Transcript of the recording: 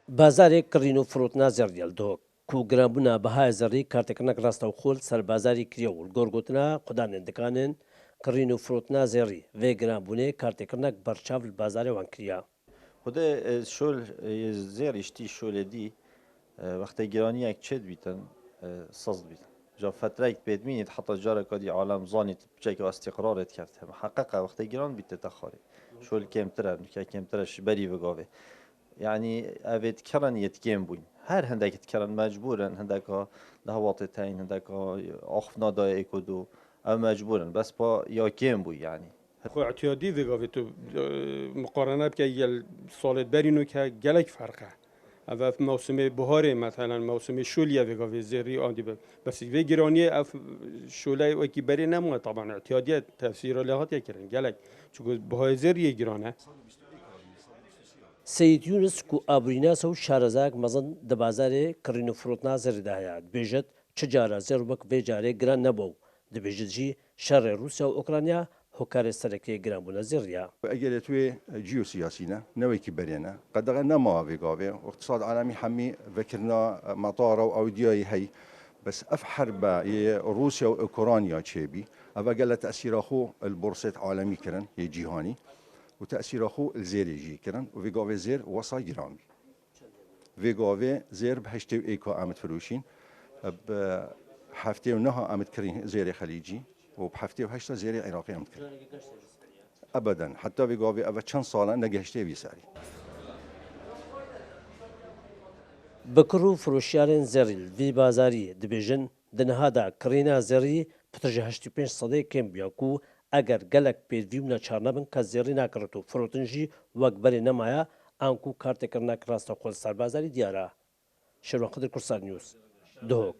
بازارێک کڕین و فرۆتنا زێڕیال دۆک و گرانبوونا بەهای زەڕی کارتێکردنەك ڕاستەوخۆل سەربازاری کریە و گۆرگوتنا خوددانێندەکانن کڕین و فرۆتنا زێڕی vê giranbûnê kartêkirnek berçav li bazarê wan kiriye. Xwedê şol zêr îştî şolê dî wextê giraniyek çê dibîtin sez dibîtin. Ja fetreyek pêdmînît heta careka dî alem zanît biçeke îstiqrarê dikevt heme heqeqa wextê giran bîte te xwarê. Şol kêmtir e nûka kêmtir e ji berî vigavê. Yani evê dikerin yetkên bûn. Her hindekî dikerin mecbûrin hindeka li hevatê teyîn hindeka axivna daye êkodû ew mecbûrin bes pa ya kêm bû yani. خو اعتیادی وگاوی تو مقارنه بکه یل سالت برینو که گلک فرقه و موسم بهاره مثلا موسم شولیه وگاوی زیری آدی بس وی گرانی اف شوله و کی بری نمونه طبعا اعتیادی تفسیر لهات یکرن گلک چون بهای زیری گرانه سید یونس ku abrînasa û şarezayek mezin di bazarê kirîn û firotna zerî de heye dibêjit çi cara zerwek vê carê giran nebû dibêjit jî şerê Rûsya û Ukrayna hokarê serekê giranbûna zêriya. اگر توی جیوسیاسی نه نوکی برینه قدر نما ویگاوی اقتصاد عالمی همی وکرنا مطار و اودیای هی بس اف حرب روسيا واوكرانيا تشيبي اما قال تاثير اخو البورصه عالمي كرن هي جهاني وتاثير اخو الزيري جي كرن وفيغوفي زير وصا جرامي فيغوفي زير بهشتي ايكو امت فروشين بحفتي ونها امت كرين زيري خليجي وبحفتي وهشتا زيري عراقي امت كرين ابدا حتى فيغوفي ابا چند ساله نگهشتي بيساري بکر و فرۆشیارên zerî li vê bazarî dibêjin di niha de kirîna zerî pir ji 85 sedê kêm bûye ku eger gelek pêdivî bûna çarnebin kes zerî nakirit û firotin jî wek berê nemaye an ku kartêkirinek rasteqol serbazarî diyar e. Şerwan Xedir Kursar News Duhok